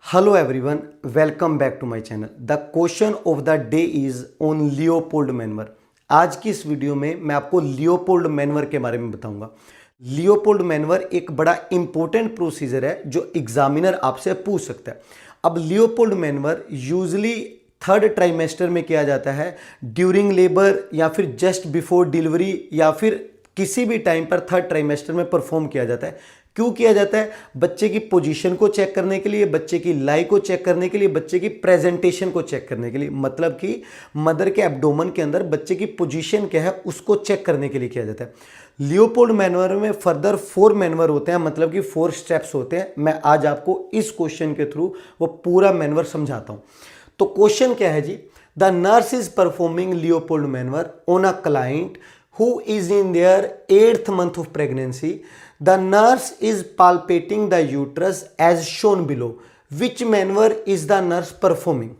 Hello everyone, welcome back to my channel. The question of the day is on Leopold manoeuvre. आज की इस video में मैं आपको लियोपोल्ड मैनवर के बारे में बताऊंगा. लियोपोल्ड मैनवर एक बड़ा इंपॉर्टेंट प्रोसीजर है जो एग्जामिनर आपसे पूछ सकता है. अब Leopold manoeuvre usually third trimester में किया जाता है, ड्यूरिंग लेबर या फिर जस्ट बिफोर डिलीवरी या फिर किसी भी टाइम पर थर्ड ट्राइमेस्टर में परफॉर्म किया जाता है. क्यों किया जाता है? बच्चे की पोजीशन को चेक करने के लिए, बच्चे की लाई को चेक करने के लिए, बच्चे की प्रेजेंटेशन को चेक करने के लिए. मतलब कि मदर के एब्डोमेन के अंदर बच्चे की पोजीशन क्या है उसको चेक करने के लिए किया जाता है. लियोपोल्ड मैनवर में फर्दर 4 मैनवर होते हैं, मतलब कि 4 स्टेप्स होते हैं. मैं आज आपको इस क्वेश्चन के थ्रू वो पूरा मैनवर समझाता हूं. तो क्वेश्चन क्या है जी? The nurse is performing Leopold maneuver on a client who is in their 8th month of pregnancy. The nurse is palpating the uterus as shown below. Which maneuver is the nurse performing?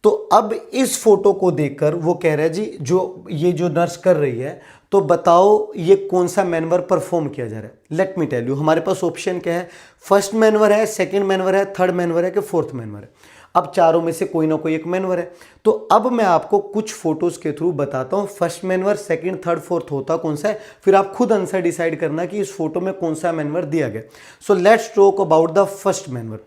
तो अब इस photo को देखकर वो कह रहा है जी जो नर्स कर रही है, तो बताओ ये कौन सा मैनवर परफॉर्म किया जा रहा है. Let me tell you. हमारे पास ऑप्शन क्या है? फर्स्ट मैनवर है, सेकंड मैनवर है, थर्ड मैनवर है कि फोर्थ मैनवर है. अब चारों में से कोई ना कोई एक मैनवर है. तो अब मैं आपको कुछ फोटोज के थ्रू बताता हूं first manoeuvre, second, third, fourth होता कौन सा है. फिर आप खुद आंसर डिसाइड करना कि इस फोटो में कौन सा मैनवर दिया गया. So let's talk about the first maneuver.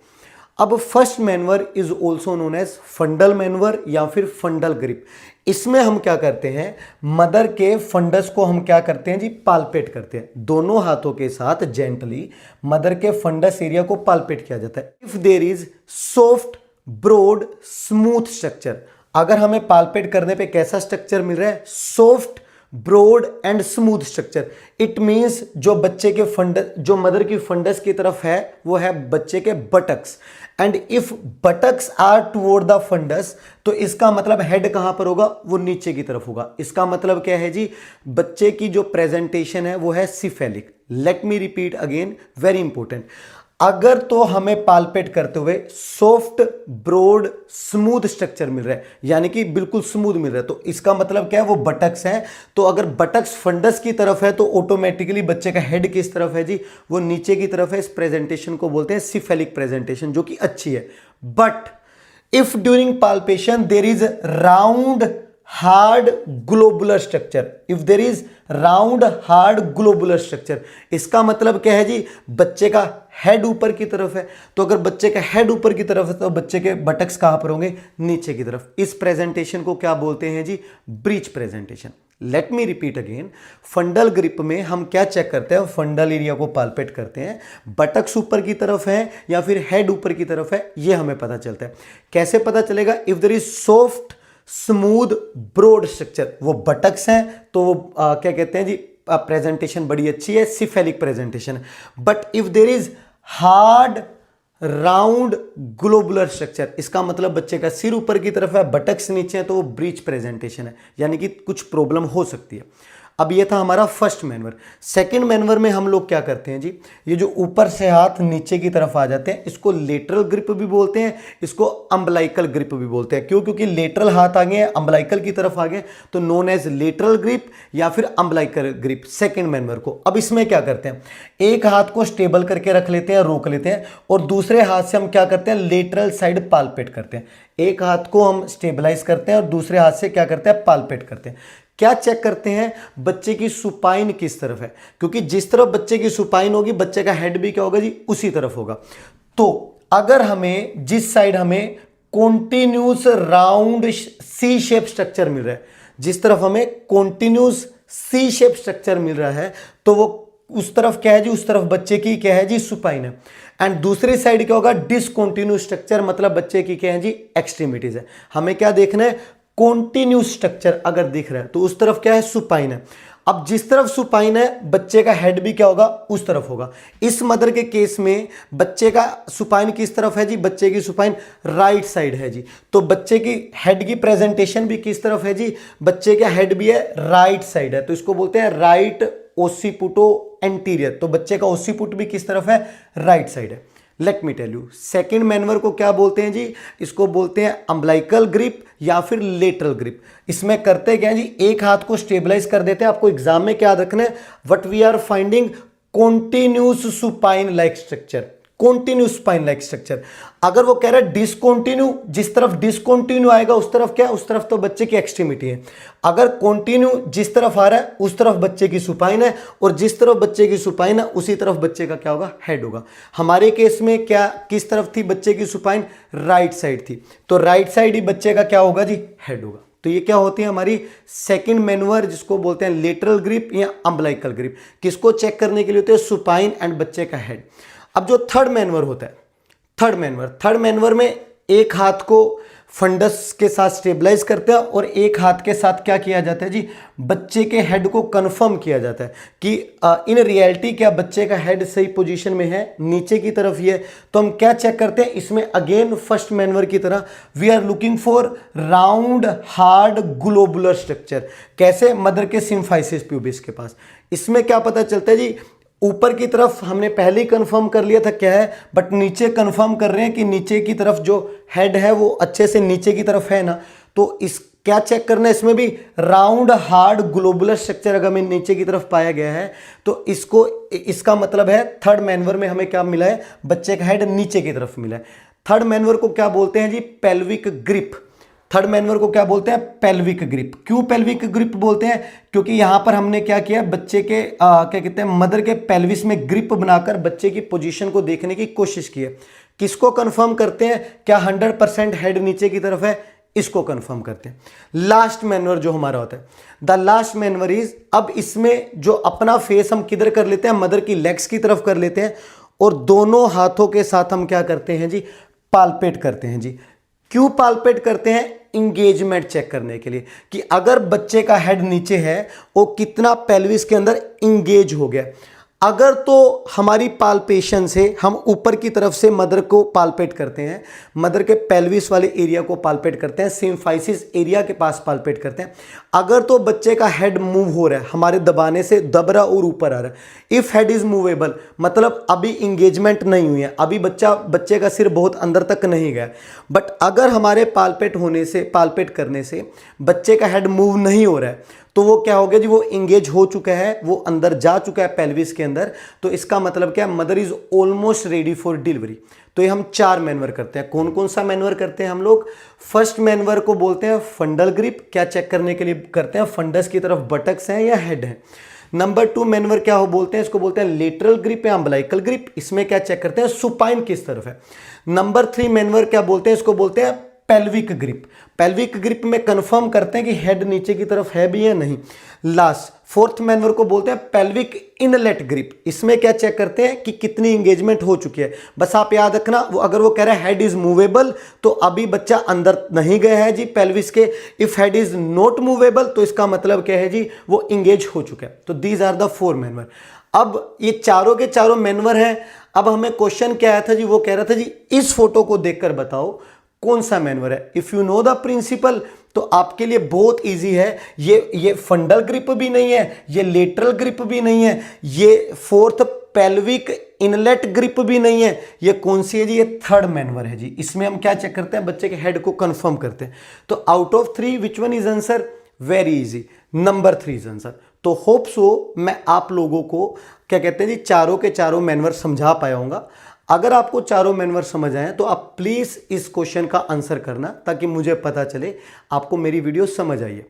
अब first maneuver is also known as fundal maneuver या फिर फंडल ग्रिप. इसमें हम क्या करते हैं? मदर के फंडस को हम क्या करते हैं जी? पाल्पेट करते हैं. दोनों हाथों के साथ जेंटली मदर के फंडस एरिया को पाल्पेट किया जाता है. If there is soft, broad, smooth structure. अगर हमें पाल्पेट करने पे कैसा स्ट्रक्चर मिल रहा है? Soft, broad and smooth structure. It means जो बच्चे के फंडस, जो मदर की फंडस की तरफ है वो है बच्चे के buttocks. And if buttocks are toward the fundus, तो इसका मतलब हेड कहां पर होगा? वो नीचे की तरफ होगा. इसका मतलब क्या है जी? बच्चे की जो प्रेजेंटेशन है वो है cephalic. Late me repeat again, very important. अगर तो हमें पाल्पेट करते हुए सॉफ्ट, ब्रॉड, स्मूथ स्ट्रक्चर मिल रहा है, यानी कि बिल्कुल स्मूथ मिल रहा है, तो इसका मतलब क्या है? वो बटक्स है. तो अगर बटक्स फंडस की तरफ है तो ऑटोमेटिकली बच्चे का हेड किस तरफ है जी? वो नीचे की तरफ है. इस प्रेजेंटेशन को बोलते हैं सिफेलिक प्रेजेंटेशन, जो कि अच्छी है. But if during palpation there is round hard globular structure, if there is round hard globular structure, इसका मतलब क्या है जी? बच्चे का हेड ऊपर की तरफ है. तो अगर बच्चे का हेड ऊपर की तरफ है तो बच्चे के बटक्स कहां पर होंगे? नीचे की तरफ. इस प्रेजेंटेशन को क्या बोलते हैं जी? Breech presentation. Let me repeat again. Fundal grip में हम क्या चेक करते हैं? फंडल एरिया को पाल्पेट करते हैं. बटक्स ऊपर की तरफ है या फिर हेड ऊपर की तरफ है, यह हमें पता चलता है. कैसे पता चलेगा? If there is soft, smooth, broad structure, वो बटक्स हैं तो वो क्या कहते हैं जी? प्रेजेंटेशन बड़ी अच्छी है, cephalic presentation. But if there is hard round globular structure, इसका मतलब बच्चे का सिर ऊपर की तरफ है, बटक्स नीचे है, तो वो ब्रीच प्रेजेंटेशन है, यानी कि कुछ प्रॉब्लम हो सकती है. अब ये था हमारा फर्स्ट मैनवर. सेकंड मैनवर में हम लोग क्या करते हैं जी? ये जो ऊपर से हाथ नीचे की तरफ आ जाते हैं, इसको लेटरल ग्रिप भी बोलते हैं, इसको अम्बलाइकल ग्रिप भी बोलते हैं. क्यों? क्योंकि लेटरल हाथ आ गए, अम्बलाइकल की तरफ आ गए, तो नोन एज लेटरल ग्रिप या फिर अम्बलाइकल ग्रिप सेकंड मैनवर को. अब इसमें क्या करते हैं? एक हाथ को स्टेबल करके रख लेते हैं, रोक लेते हैं, और दूसरे हाथ से हम क्या करते हैं? लेटरल साइड पाल्पेट करते हैं. एक हाथ को हम स्टेबलाइज करते हैं और दूसरे हाथ से क्या करते हैं? पाल्पेट करते हैं. क्या चेक करते हैं? बच्चे की सुपाइन किस तरफ है, क्योंकि जिस तरफ बच्चे की सुपाइन होगी बच्चे का हेड भी क्या होगा जी? उसी तरफ होगा. तो अगर हमें जिस साइड हमें कॉन्टिन्यूस राउंड सी शेप स्ट्रक्चर मिल रहा है, जिस तरफ हमें कॉन्टिन्यूस सी शेप स्ट्रक्चर मिल रहा है, तो वो उस तरफ क्या है जी? उस तरफ बच्चे की क्या है जी? सुपाइन है. एंड दूसरी साइड क्या होगा? डिसकॉन्टिन्यूस स्ट्रक्चर, मतलब बच्चे की क्या है जी? एक्सट्रीमिटीज है. हमें क्या देखना है? कॉन्टिन्यूस स्ट्रक्चर अगर दिख रहा है तो उस तरफ क्या है? सुपाइन है. अब जिस तरफ सुपाइन है बच्चे का हेड भी क्या होगा? उस तरफ होगा. इस मदर के केस में बच्चे का सुपाइन किस तरफ है जी? बच्चे की सुपाइन राइट साइड है जी. तो बच्चे की हेड की प्रेजेंटेशन भी किस तरफ है जी? बच्चे का हेड भी है राइट साइड है, तो इसको बोलते हैं राइट ओसीपुटो एंटीरियर. तो बच्चे का ओसीपुट भी किस तरफ है? राइट साइड है. Let me tell you, second manoeuvre को क्या बोलते हैं जी? इसको बोलते हैं अम्बलाइकल ग्रिप या फिर लेटरल ग्रिप. इसमें करते क्या है जी? एक हाथ को स्टेबलाइज कर देते हैं. आपको एग्जाम में क्या रखना है? What we are finding continuous supine like structure. Continue spine like structure. अगर वो कह रहा है डिसकॉन्टिन्यू, जिस तरफ डिसकॉन्टिन्यू आएगा उस तरफ क्या, उस तरफ तो बच्चे की एक्सट्रीमिटी है। अगर कॉन्टिन्यू जिस तरफ आ रहा है उस तरफ बच्चे की सुपाइन है, और जिस तरफ बच्चे की सुपाइन है उसी तरफ बच्चे का क्या होगा, हेड होगा। हमारे केस में क्या, किस तरफ थी बच्चे की सुपाइन, राइट साइड थी, तो राइट साइड ही बच्चे का क्या होगा जी, हेड होगा। तो ये क्या होती है हमारी सेकंड मैनवर, जिसको बोलते हैं लेटरल ग्रिप या अम्बलाइकल ग्रिप। किसको चेक करने के लिए होते हैं, सुपाइन एंड बच्चे का हेड। अब जो थर्ड मैनवर होता है, थर्ड मैनवर में एक हाथ को फंडस के साथ स्टेबलाइज करते हैं और एक हाथ के साथ क्या किया जाता है जी, बच्चे के हेड को कंफर्म किया जाता है कि इन रियलिटी क्या बच्चे का हेड सही पोजीशन में है, नीचे की तरफ ही है। तो हम क्या चेक करते हैं इसमें, अगेन फर्स्ट मैनवर की तरह we are looking for round hard globular structure. कैसे, मदर के सिम्फाइसिस प्यूबिस के पास। इसमें क्या पता चलता है जी, ऊपर की तरफ हमने पहले ही कंफर्म कर लिया था क्या है, बट नीचे कंफर्म कर रहे हैं कि नीचे की तरफ जो हेड है वो अच्छे से नीचे की तरफ है ना। तो इस क्या चेक करना है, इसमें भी राउंड हार्ड ग्लोबुलर स्ट्रक्चर अगर हमें नीचे की तरफ पाया गया है तो इसका मतलब है थर्ड मैनवर में हमें क्या मिला है, बच्चे का हेड नीचे की तरफ मिला है। थर्ड मैनवर को क्या बोलते हैं जी, पेल्विक ग्रिप। थर्ड मैनवर को क्या बोलते हैं, पेल्विक ग्रिप। क्यों पेल्विक ग्रिप बोलते हैं, क्योंकि यहां पर हमने क्या किया, बच्चे के क्या कहते हैं, मदर के पेल्विस में ग्रिप बनाकर बच्चे की पोजीशन को देखने की कोशिश की है। किसको कंफर्म करते हैं, क्या 100% हेड नीचे की तरफ है, इसको कंफर्म करते हैं। लास्ट मैनवर जो हमारा होता है, द लास्ट मैनवर इज, अब इसमें जो अपना फेस हम किधर कर लेते हैं, मदर की लेग्स की तरफ कर लेते हैं और दोनों हाथों के साथ हम क्या करते हैं जी, पाल्पेट करते हैं जी। क्यों पाल्पेट करते हैं, इंगेजमेंट चेक करने के लिए कि अगर बच्चे का हेड नीचे है वो कितना पेल्विस के अंदर इंगेज हो गया। अगर तो हमारी पाल्पेशन से हम ऊपर की तरफ से मदर को पाल्पेट करते हैं, मदर के पेल्विस वाले एरिया को पाल्पेट करते हैं, सिम्फाइसिस एरिया के पास पाल्पेट करते हैं। अगर तो बच्चे का हेड मूव हो रहा है, हमारे दबाने से दब रहा और ऊपर आ रहा है, इफ हेड इज मूवेबल मतलब अभी इंगेजमेंट नहीं हुई है, अभी बच्चे का सिर बहुत अंदर तक नहीं गया। बट अगर हमारे पाल्पेट करने से बच्चे का हेड मूव नहीं हो रहा है तो वो क्या हो गया जी, वो इंगेज हो चुका है, वो अंदर जा चुका है पेल्विस के अंदर। तो इसका मतलब क्या है, mother is almost ready for delivery. तो ये हम 4 मैनवर करते हैं। कौन कौन सा मैनवर करते हैं हम लोग, फर्स्ट मैनवर को बोलते हैं फंडल ग्रिप। क्या चेक करने के लिए करते हैं, फंडस की तरफ बटक्स हैं या हेड है। नंबर 2 मैनवर क्या हो बोलते हैं, इसको बोलते हैं लेटरल ग्रिप या अम्बलाइकल ग्रिप। इसमें क्या चेक करते हैं, सुपाइन किस तरफ है। नंबर 3 मैनवर क्या बोलते हैं, इसको बोलते हैं पेल्विक ग्रिप। पेल्विक ग्रिप में कंफर्म करते हैं कि हेड नीचे की तरफ है भी या नहीं। लास्ट 4th मैनवर को बोलते हैं पेल्विक इनलेट ग्रिप। इसमें क्या चेक करते हैं कि कितनी इंगेजमेंट हो चुकी है। बस आप याद रखना, अगर वो कह रहा है हेड इज मूवेबल तो अभी बच्चा अंदर नहीं गया है जी पेल्विस के। If head is not movable तो इसका मतलब क्या है जी, वो इंगेज हो चुका है। तो दीज आर द 4 मैनवर। अब ये चारों के चारों मैनवर हैं। अब हमें क्वेश्चन क्या आया था जी, वो कह रहा था जी इस फोटो को देखकर बताओ कौन सा मैनवर है। If you know the principle तो आपके लिए बहुत इजी है। ये फंडल ग्रिप भी नहीं है, ये लेटरल ग्रिप भी नहीं है, ये 4th पेल्विक इनलेट ग्रिप भी नहीं है। ये कौन सी है जी, ये थर्ड मैनवर है जी। इसमें हम क्या चेक करते हैं, बच्चे के हेड को कंफर्म करते हैं। तो out of 3 which one is answer, very easy, number 3 is answer. तो होप सो मैं आप लोगों को क्या कहते हैं जी, चारों के चारों मैनवर समझा पाया हूंगा। अगर आपको चारों मैनवर समझ आए तो आप प्लीज इस क्वेश्चन का आंसर करना ताकि मुझे पता चले आपको मेरी वीडियो समझ आई है।